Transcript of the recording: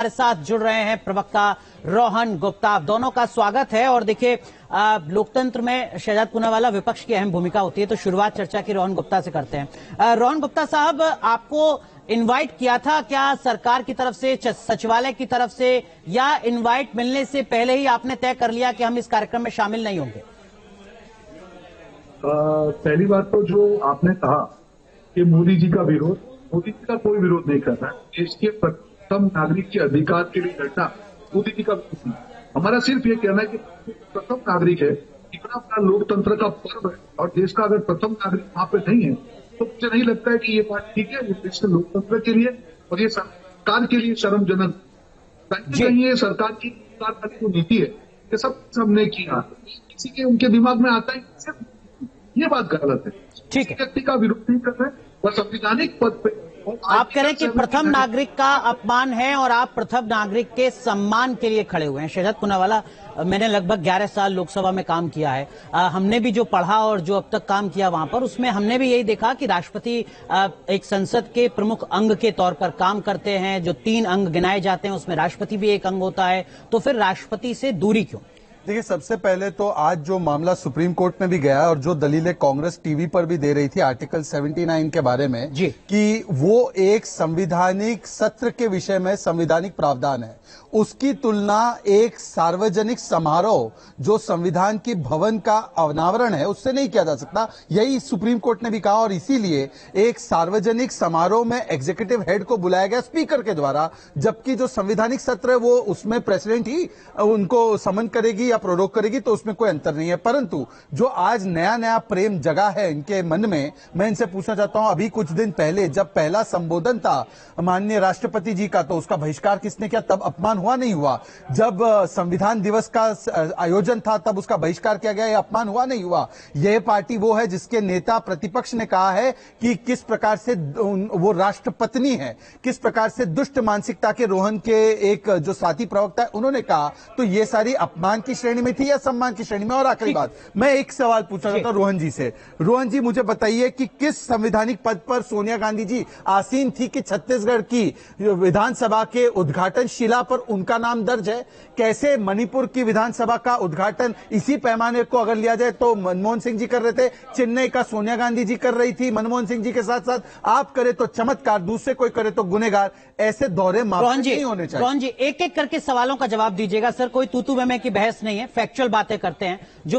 हमारे साथ जुड़ रहे हैं प्रवक्ता रोहन गुप्ता। आप दोनों का स्वागत है। और देखिए, लोकतंत्र में शहजाद पूनावाला विपक्ष की अहम भूमिका होती है, तो शुरुआत चर्चा की रोहन गुप्ता से करते हैं। रोहन गुप्ता साहब, आपको इनवाइट किया था क्या सरकार की तरफ से, सचिवालय की तरफ से, या इनवाइट मिलने से पहले ही आपने तय कर लिया कि हम इस कार्यक्रम में शामिल नहीं होंगे? पहली बात तो जो आपने कहा कि मोदी जी का विरोध, मोदी जी का कोई विरोध नहीं कर रहा है। देश के प्रथम नागरिक के अधिकार के लिए लड़ना मोदी जी का विरोध नहीं। हमारा सिर्फ ये कहना है कि प्रथम नागरिक है, इतना बड़ा लोकतंत्र का पर्व है, और देश का अगर प्रथम नागरिक वहां पे नहीं है तो मुझे नहीं लगता है कि ये बात ठीक है। देश के लोकतंत्र के लिए और ये सरकार के लिए शर्मजनक। कहीं ये सरकार की जो नीति है, ये सब हमने किया, किसी के उनके दिमाग में आता है, ये बात गलत है। ठीक है, व्यक्ति का विरोध नहीं कर रहे हैं, वह संवैधानिक पद पे। आप कह रहे हैं कि प्रथम नागरिक का अपमान है और आप प्रथम नागरिक के सम्मान के लिए खड़े हुए हैं। शहजाद पूनावाला, मैंने लगभग 11 साल लोकसभा में काम किया है। हमने भी जो पढ़ा और जो अब तक काम किया वहां पर, उसमें हमने भी यही देखा कि राष्ट्रपति एक संसद के प्रमुख अंग के तौर पर काम करते हैं। जो 3 अंग गिनाए जाते हैं उसमें राष्ट्रपति भी एक अंग होता है, तो फिर राष्ट्रपति से दूरी क्यों? देखिए, सबसे पहले तो आज जो मामला सुप्रीम कोर्ट में भी गया और जो दलीलें कांग्रेस टीवी पर भी दे रही थी आर्टिकल 79 के बारे में जी, कि वो एक संविधानिक सत्र के विषय में संवैधानिक प्रावधान है, उसकी तुलना एक सार्वजनिक समारोह जो संविधान की भवन का अनावरण है उससे नहीं किया जा सकता। यही सुप्रीम कोर्ट ने भी कहा, और इसीलिए एक सार्वजनिक समारोह में एग्जीक्यूटिव हेड को बुलाया गया स्पीकर के द्वारा, जबकि जो संवैधानिक सत्र है वो उसमें प्रेसिडेंट ही उनको समन करेगी या प्रोरोग करेगी, तो उसमें कोई अंतर नहीं है। परंतु जो आज नया नया प्रेम जगा है इनके मन में, मैं इनसे पूछना चाहता हूं, अभी कुछ दिन पहले जब पहला संबोधन था माननीय राष्ट्रपति जी का, तो उसका बहिष्कार किसने किया? तब अपमान हुआ नहीं हुआ? जब संविधान दिवस का आयोजन था तब उसका बहिष्कार किया गया, यह अपमान हुआ नहीं हुआ? यह पार्टी वो है जिसके नेता प्रतिपक्ष ने कहा है कि किस प्रकार से वो राष्ट्रपत्नी है, किस प्रकार से दुष्ट मानसिकता के रोहन के एक जो साथी प्रवक्ता है उन्होंने कहा। तो ये सारी अपमान की श्रेणी में थी या सम्मान की श्रेणी में? और आखिरी बात, मैं एक सवाल पूछना चाहता हूं रोहन जी से। रोहन जी, मुझे बताइए कि किस संवैधानिक पद पर सोनिया गांधी जी आसीन थी कि छत्तीसगढ़ की विधानसभा के उद्घाटन शिला पर उनका नाम दर्ज है? कैसे मणिपुर की विधानसभा का उद्घाटन इसी पैमाने को अगर लिया जाए तो मनमोहन सिंह जी कर रहे थे, चेन्नई का सोनिया गांधी जी कर रही थी मनमोहन सिंह जी के साथ साथ, आप करे तो चमत्कार, दूसरे कोई करे तो गुनेगार। ऐसे दौरे माफ नहीं होने चाहिए। रोहन जी, एक एक करके सवालों का जवाब दीजिएगा सर। कोई तू तू मैं की बहस नहीं है, फैक्चुअल बातें करते हैं। जो